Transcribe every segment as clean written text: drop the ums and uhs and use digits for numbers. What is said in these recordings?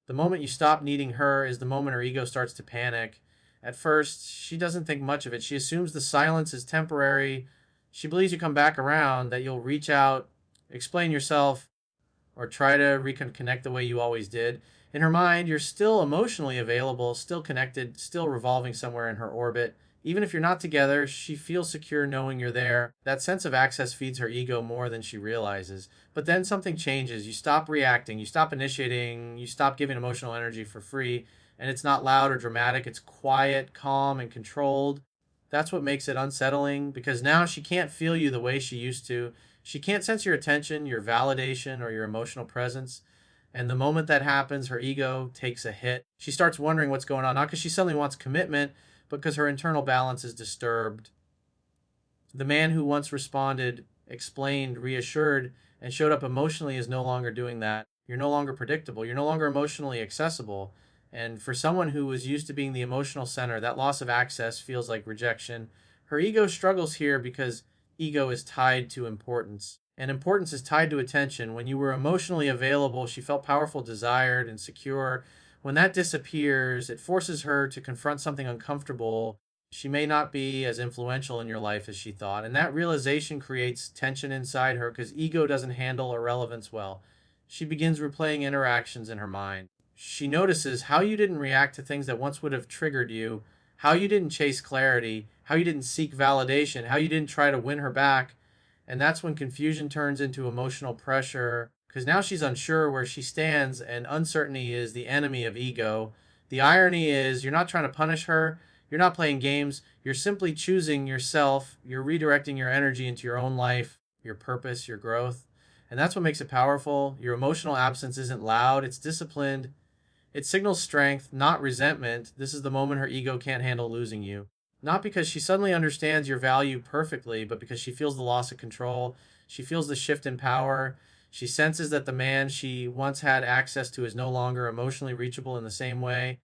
The moment you stop needing her is the moment her ego starts to panic. At first, she doesn't think much of it. She assumes the silence is temporary. She believes you come back around, that you'll reach out, explain yourself, or try to reconnect the way you always did. In her mind, you're still emotionally available, still connected, still revolving somewhere in her orbit. Even if you're not together, she feels secure knowing you're there. That sense of access feeds her ego more than she realizes. But then something changes. You stop reacting, you stop initiating, you stop giving emotional energy for free. And it's not loud or dramatic, it's quiet, calm, and controlled. That's what makes it unsettling because now she can't feel you the way she used to. She can't sense your attention, your validation, or your emotional presence. And the moment that happens, her ego takes a hit. She starts wondering what's going on, not because she suddenly wants commitment, but because her internal balance is disturbed. The man who once responded, explained, reassured, and showed up emotionally is no longer doing that. You're no longer predictable. You're no longer emotionally accessible. And for someone who was used to being the emotional center, that loss of access feels like rejection. Her ego struggles here because ego is tied to importance. And importance is tied to attention. When you were emotionally available, she felt powerful, desired, and secure. When that disappears, it forces her to confront something uncomfortable. She may not be as influential in your life as she thought. And that realization creates tension inside her because ego doesn't handle irrelevance well. She begins replaying interactions in her mind. She notices how you didn't react to things that once would have triggered you, how you didn't chase clarity, how you didn't seek validation, how you didn't try to win her back. And that's when confusion turns into emotional pressure because now she's unsure where she stands, and uncertainty is the enemy of ego. The irony is, you're not trying to punish her, you're not playing games, you're simply choosing yourself, you're redirecting your energy into your own life, your purpose, your growth. And that's what makes it powerful. Your emotional absence isn't loud, it's disciplined. It signals strength, not resentment. This is the moment her ego can't handle losing you. Not because she suddenly understands your value perfectly, but because she feels the loss of control. She feels the shift in power. She senses that the man she once had access to is no longer emotionally reachable in the same way.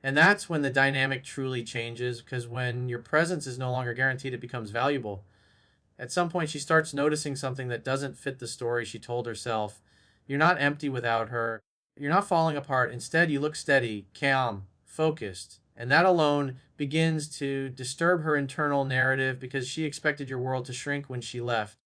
And that's when the dynamic truly changes, because when your presence is no longer guaranteed, it becomes valuable. At some point, she starts noticing something that doesn't fit the story she told herself. You're not empty without her. You're not falling apart. Instead, you look steady, calm, focused. And that alone begins to disturb her internal narrative because she expected your world to shrink when she left.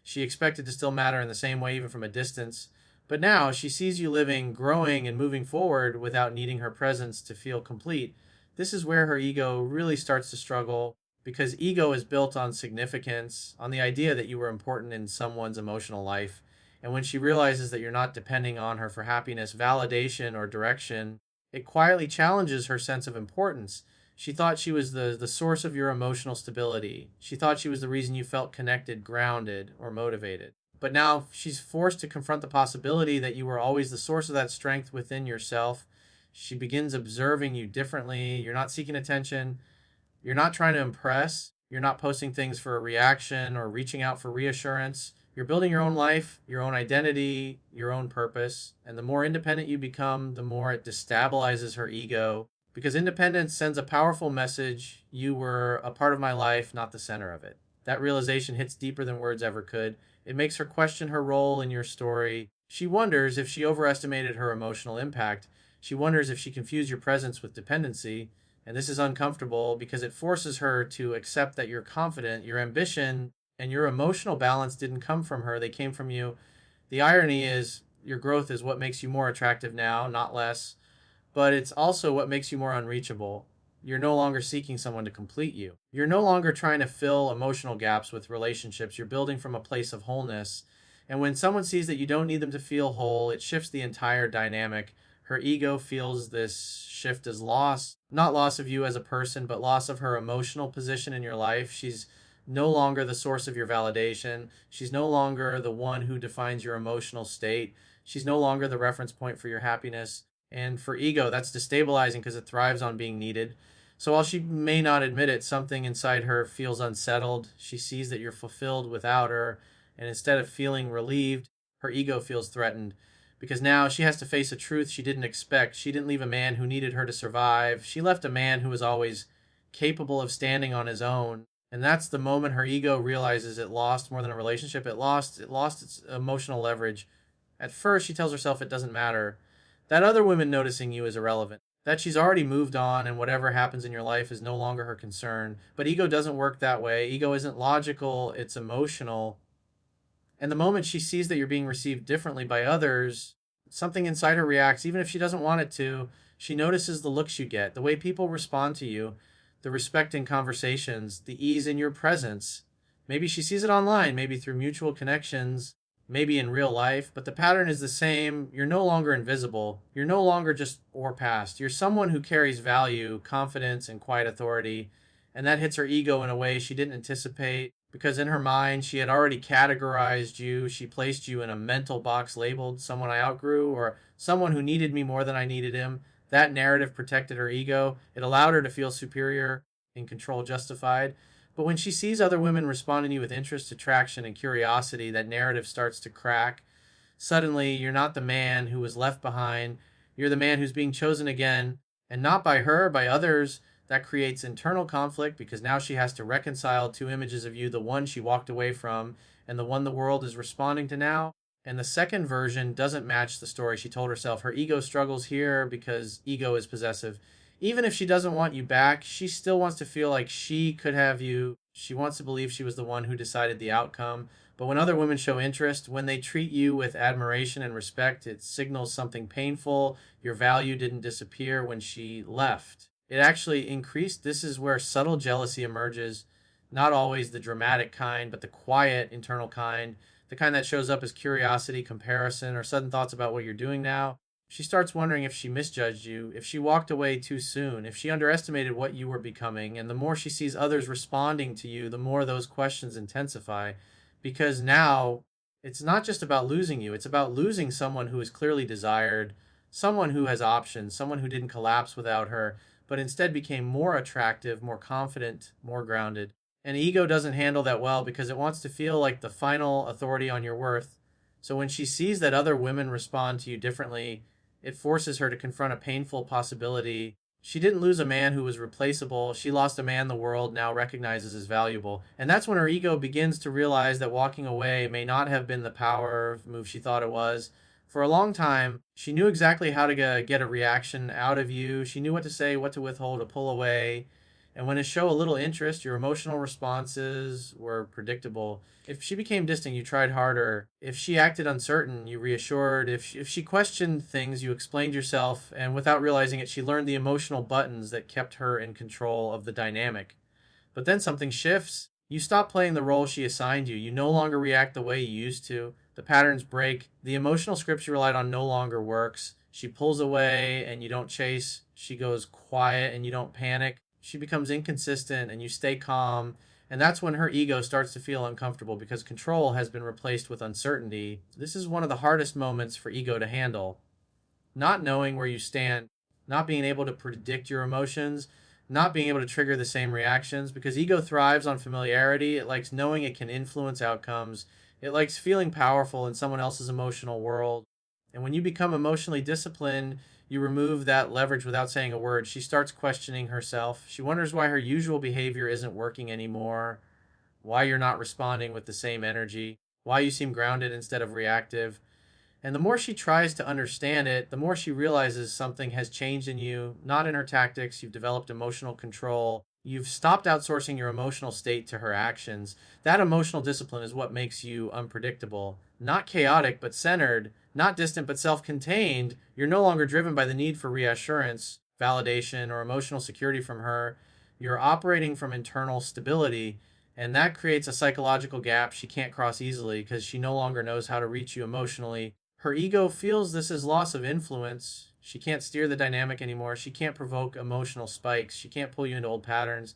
She expected to still matter in the same way, even from a distance. But now she sees you living, growing, and moving forward without needing her presence to feel complete. This is where her ego really starts to struggle because ego is built on significance, on the idea that you were important in someone's emotional life. And when she realizes that you're not depending on her for happiness, validation, or direction, it quietly challenges her sense of importance. She thought she was the source of your emotional stability. She thought she was the reason you felt connected, grounded, or motivated. But now she's forced to confront the possibility that you were always the source of that strength within yourself. She begins observing you differently. You're not seeking attention. You're not trying to impress. You're not posting things for a reaction or reaching out for reassurance. You're building your own life, your own identity, your own purpose. And the more independent you become, the more it destabilizes her ego. Because independence sends a powerful message: you were a part of my life, not the center of it. That realization hits deeper than words ever could. It makes her question her role in your story. She wonders if she overestimated her emotional impact. She wonders if she confused your presence with dependency. And this is uncomfortable because it forces her to accept that you're confident, your ambition, and your emotional balance didn't come from her, they came from you. The irony is, your growth is what makes you more attractive now, not less, but it's also what makes you more unreachable. You're no longer seeking someone to complete you. You're no longer trying to fill emotional gaps with relationships. You're building from a place of wholeness. And when someone sees that you don't need them to feel whole, it shifts the entire dynamic. Her ego feels this shift as loss, not loss of you as a person, but loss of her emotional position in your life. She's no longer the source of your validation. She's no longer the one who defines your emotional state. She's no longer the reference point for your happiness. And for ego, that's destabilizing because it thrives on being needed. So while she may not admit it, something inside her feels unsettled. She sees that you're fulfilled without her, and instead of feeling relieved, her ego feels threatened because now she has to face a truth she didn't expect. She didn't leave a man who needed her to survive. She left a man who was always capable of standing on his own. And that's the moment her ego realizes it lost more than a relationship. It lost its emotional leverage. At first, she tells herself it doesn't matter. That other woman noticing you is irrelevant. That she's already moved on and whatever happens in your life is no longer her concern. But ego doesn't work that way. Ego isn't logical, it's emotional. And the moment she sees that you're being received differently by others, something inside her reacts, even if she doesn't want it to. She notices the looks you get, the way people respond to you, the respect in conversations, the ease in your presence. Maybe she sees it online, maybe through mutual connections, maybe in real life, but the pattern is the same. You're no longer invisible. You're no longer just or past. You're someone who carries value, confidence, and quiet authority. And that hits her ego in a way she didn't anticipate because in her mind she had already categorized you. She placed you in a mental box labeled someone I outgrew or someone who needed me more than I needed him. That narrative protected her ego. It allowed her to feel superior, in control, justified. But when she sees other women responding to you with interest, attraction, and curiosity, that narrative starts to crack. Suddenly, you're not the man who was left behind. You're the man who's being chosen again, and not by her, by others. That creates internal conflict because now she has to reconcile two images of you, the one she walked away from and the one the world is responding to now. And the second version doesn't match the story she told herself. Her ego struggles here because ego is possessive. Even if she doesn't want you back, she still wants to feel like she could have you. She wants to believe she was the one who decided the outcome. But when other women show interest, when they treat you with admiration and respect, it signals something painful. Your value didn't disappear when she left. It actually increased. This is where subtle jealousy emerges. Not always the dramatic kind, but the quiet internal kind. The kind that shows up as curiosity, comparison, or sudden thoughts about what you're doing now. She starts wondering if she misjudged you, if she walked away too soon, if she underestimated what you were becoming. And the more she sees others responding to you, the more those questions intensify. Because now it's not just about losing you, it's about losing someone who is clearly desired, someone who has options, someone who didn't collapse without her, but instead became more attractive, more confident, more grounded. And ego doesn't handle that well because it wants to feel like the final authority on your worth. So when she sees that other women respond to you differently, it forces her to confront a painful possibility. She didn't lose a man who was replaceable. She lost a man the world now recognizes as valuable. And that's when her ego begins to realize that walking away may not have been the power move she thought it was. For a long time, she knew exactly how to get a reaction out of you. She knew what to say, what to withhold, to pull away. And when it showed a little interest, your emotional responses were predictable. If she became distant, you tried harder. If she acted uncertain, you reassured. If she questioned things, you explained yourself. And without realizing it, she learned the emotional buttons that kept her in control of the dynamic. But then something shifts. You stop playing the role she assigned you. You no longer react the way you used to. The patterns break. The emotional script you relied on no longer works. She pulls away and you don't chase. She goes quiet and you don't panic. She becomes inconsistent and you stay calm. And that's when her ego starts to feel uncomfortable because control has been replaced with uncertainty. This is one of the hardest moments for ego to handle. Not knowing where you stand, not being able to predict your emotions, not being able to trigger the same reactions because ego thrives on familiarity. It likes knowing it can influence outcomes. It likes feeling powerful in someone else's emotional world. And when you become emotionally disciplined, you remove that leverage without saying a word. She starts questioning herself. She wonders why her usual behavior isn't working anymore, why you're not responding with the same energy, why you seem grounded instead of reactive. And the more she tries to understand it, the more she realizes something has changed in you, not in her tactics. You've developed emotional control. You've stopped outsourcing your emotional state to her actions. That emotional discipline is what makes you unpredictable. Not chaotic, but centered. Not distant, but self contained. You're no longer driven by the need for reassurance, validation, or emotional security from her. You're operating from internal stability. And that creates a psychological gap she can't cross easily because she no longer knows how to reach you emotionally. Her ego feels this is loss of influence. She can't steer the dynamic anymore. She can't provoke emotional spikes. She can't pull you into old patterns.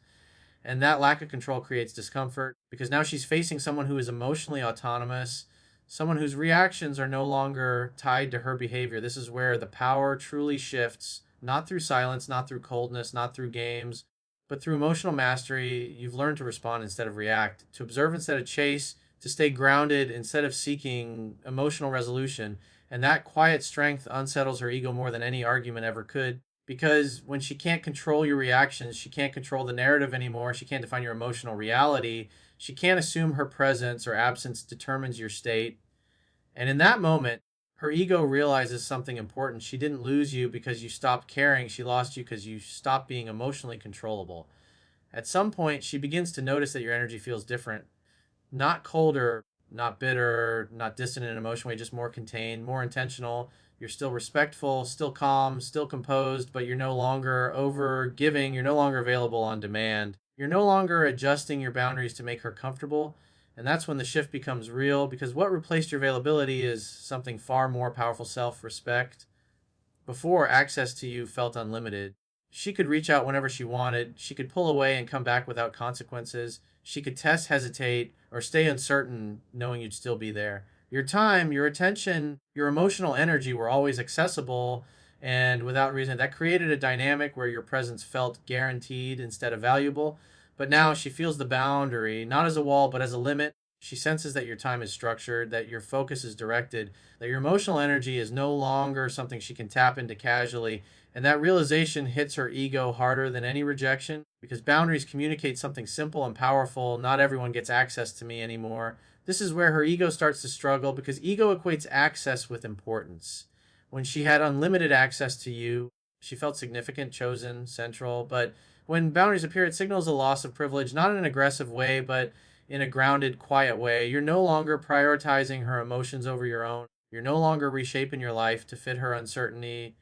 And that lack of control creates discomfort because now she's facing someone who is emotionally autonomous, someone whose reactions are no longer tied to her behavior. This is where the power truly shifts, not through silence, not through coldness, not through games, but through emotional mastery. You've learned to respond instead of react, to observe instead of chase, to stay grounded instead of seeking emotional resolution. And that quiet strength unsettles her ego more than any argument ever could. Because when she can't control your reactions, she can't control the narrative anymore, she can't define your emotional reality, she can't assume her presence or absence determines your state. And in that moment, Her ego realizes something important. She didn't lose you because you stopped caring. She lost you because you stopped being emotionally controllable. At some point, she begins to notice that your energy feels different. Not colder, not bitter, not distant in an emotional way, just more contained, more intentional. You're still respectful, still calm, still composed, but you're no longer over giving. You're no longer available on demand. You're no longer adjusting your boundaries to make her comfortable. And that's when the shift becomes real, because what replaced your availability is something far more powerful: self respect. Before, access to you felt unlimited. She could reach out whenever she wanted. She could pull away and come back without consequences. She could test, hesitate, or stay uncertain, knowing you'd still be there. Your time, your attention, your emotional energy were always accessible and without reason. That created a dynamic where your presence felt guaranteed instead of valuable. But now she feels the boundary, not as a wall, but as a limit. She senses that your time is structured, that your focus is directed, that your emotional energy is no longer something she can tap into casually. And that realization hits her ego harder than any rejection, because boundaries communicate something simple and powerful. Not everyone gets access to me anymore. This is where her ego starts to struggle, because ego equates access with importance. When she had unlimited access to you, she felt significant, chosen, central. But when boundaries appear, it signals a loss of privilege, not in an aggressive way, but in a grounded, quiet way. You're no longer prioritizing her emotions over your own. You're no longer reshaping your life to fit her uncertainty.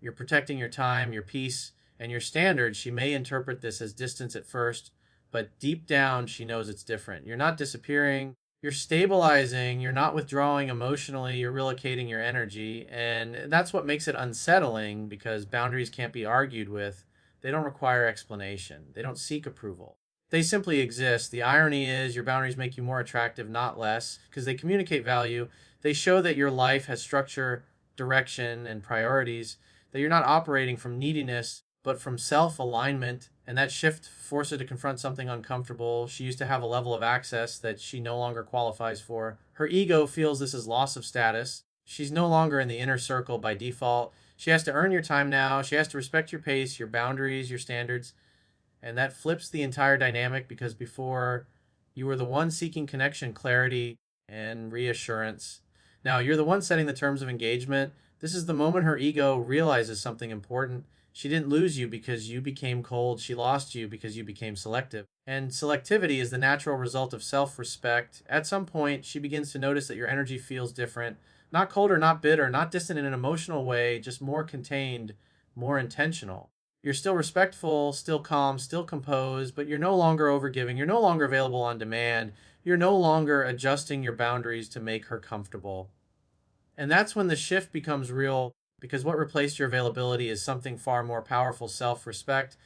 You're protecting your time, your peace, and your standards. She may interpret this as distance at first, but deep down, she knows it's different. You're not disappearing. You're stabilizing. You're not withdrawing emotionally. You're relocating your energy. And that's what makes it unsettling, because boundaries can't be argued with. They don't require explanation, they don't seek approval. They simply exist. The irony is your boundaries make you more attractive, not less, because they communicate value. They show that your life has structure, direction, and priorities, that you're not operating from neediness, but from self alignment. And that shift forced her to confront something uncomfortable. She used to have a level of access that she no longer qualifies for. Her ego feels this as loss of status. She's no longer in the inner circle by default. She has to earn your time now. She has to respect your pace, your boundaries, your standards. And that flips the entire dynamic, because before, you were the one seeking connection, clarity, and reassurance. Now you're the one setting the terms of engagement. This is the moment her ego realizes something important. She didn't lose you because you became cold. She lost you because you became selective. And selectivity is the natural result of self respect. At some point, she begins to notice that your energy feels different. Not colder, not bitter, not distant in an emotional way, just more contained, more intentional. You're still respectful, still calm, still composed, but you're no longer overgiving. You're no longer available on demand. You're no longer adjusting your boundaries to make her comfortable. And that's when the shift becomes real, because what replaced your availability is something far more powerful: self respect.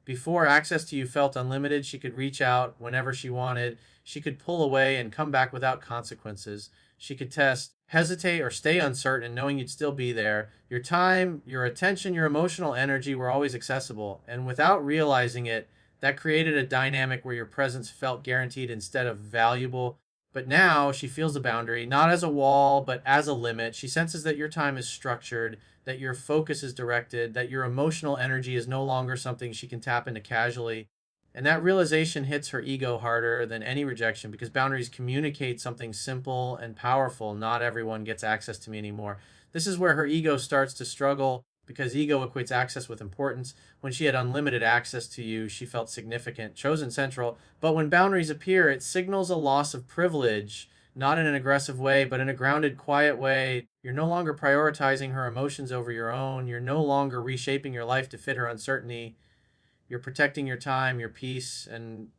Before, access to you felt unlimited. She could reach out whenever she wanted. She could pull away and come back without consequences. She could test, hesitate, or stay uncertain, knowing you'd still be there. Your time, your attention, your emotional energy were always accessible. And without realizing it, that created a dynamic where your presence felt guaranteed instead of valuable. But now she feels the boundary, not as a wall, but as a limit. She senses that your time is structured, that your focus is directed, that your emotional energy is no longer something she can tap into casually. And that realization hits her ego harder than any rejection, because boundaries communicate something simple and powerful. Not everyone gets access to me anymore. This is where her ego starts to struggle, because ego equates access with importance. When she had unlimited access to you, she felt significant, chosen, central. But when boundaries appear, it signals a loss of privilege, not in an aggressive way, but in a grounded, quiet way. You're no longer prioritizing her emotions over your own. You're no longer reshaping your life to fit her uncertainty. You're protecting your time, your peace, and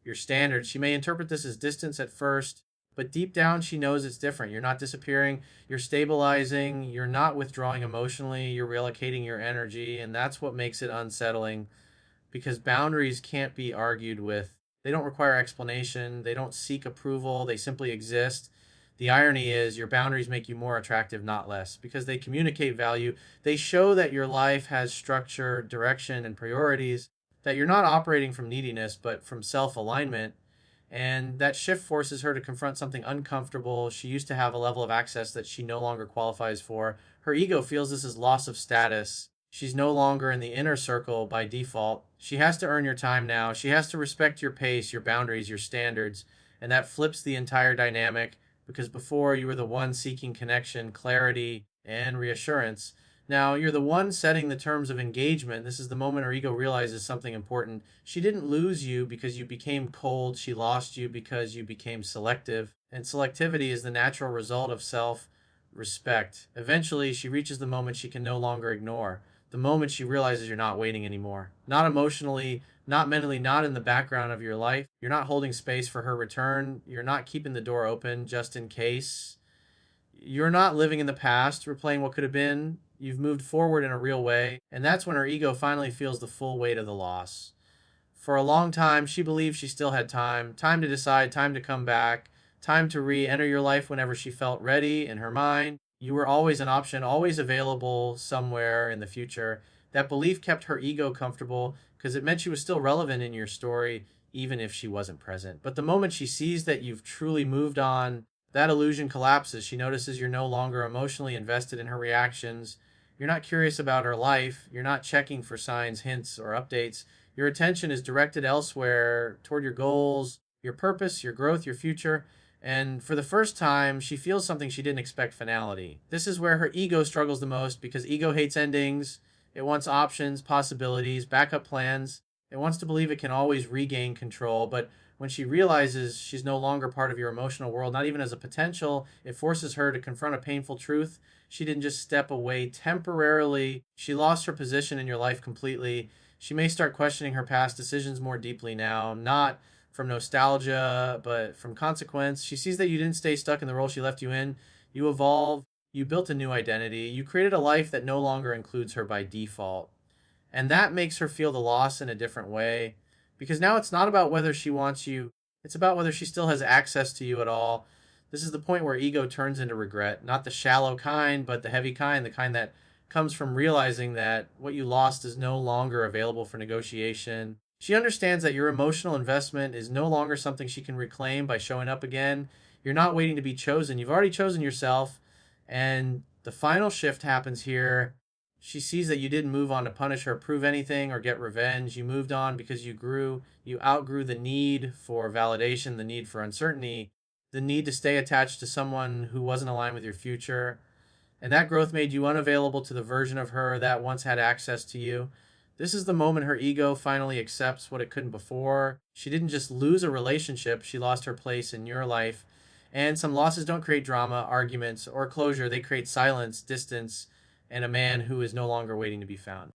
your standards. She may interpret this as distance at first, but deep down she knows it's different. You're not disappearing, you're stabilizing, you're not withdrawing emotionally, you're relocating your energy, and that's what makes it unsettling, because boundaries can't be argued with. They don't require explanation, they don't seek approval, they simply exist. The irony is your boundaries make you more attractive, not less, because they communicate value. They show that your life has structure, direction, and priorities, that you're not operating from neediness, but from self alignment. And that shift forces her to confront something uncomfortable. She used to have a level of access that she no longer qualifies for. Her ego feels this as loss of status. She's no longer in the inner circle by default. She has to earn your time now. She has to respect your pace, your boundaries, your standards. And that flips the entire dynamic. because before you were the one seeking connection, clarity, and reassurance. Now you're the one setting the terms of engagement. This is the moment her ego realizes something important. She didn't lose you because you became cold. She lost you because you became selective. And selectivity is the natural result of self respect. Eventually, she reaches the moment she can no longer ignore. The moment she realizes you're not waiting anymore. Not emotionally, not mentally, not in the background of your life. You're not holding space for her return. You're not keeping the door open just in case. You're not living in the past, replaying what could have been. You've moved forward in a real way. And that's when her ego finally feels the full weight of the loss. For a long time, she believed she still had time to decide, time to come back, time to re enter your life whenever she felt ready in her mind. You were always an option, always available somewhere in the future. That belief kept her ego comfortable because it meant she was still relevant in your story, even if she wasn't present. But the moment she sees that you've truly moved on, that illusion collapses. She notices you're no longer emotionally invested in her reactions. You're not curious about her life. You're not checking for signs, hints, or updates. Your attention is directed elsewhere toward your goals, your purpose, your growth, your future. And for the first time, she feels something she didn't expect: finality. This is where her ego struggles the most because ego hates endings. It wants options, possibilities, backup plans. It wants to believe it can always regain control. But when she realizes she's no longer part of your emotional world, not even as a potential, it forces her to confront a painful truth. She didn't just step away temporarily, she lost her position in your life completely. She may start questioning her past decisions more deeply now, not from nostalgia, but from consequence. She sees that you didn't stay stuck in the role she left you in. You evolved, you built a new identity, you created a life that no longer includes her by default. And that makes her feel the loss in a different way because now it's not about whether she wants you, it's about whether she still has access to you at all. This is the point where ego turns into regret, not the shallow kind, but the heavy kind, the kind that comes from realizing that what you lost is no longer available for negotiation. She understands that your emotional investment is no longer something she can reclaim by showing up again. You're not waiting to be chosen. You've already chosen yourself. And the final shift happens here. She sees that you didn't move on to punish her, prove anything, or get revenge. You moved on because you grew. You outgrew the need for validation, the need for uncertainty, the need to stay attached to someone who wasn't aligned with your future. And that growth made you unavailable to the version of her that once had access to you. This is the moment her ego finally accepts what it couldn't before. She didn't just lose a relationship, she lost her place in your life. And some losses don't create drama, arguments, or closure. They create silence, distance, and a man who is no longer waiting to be found.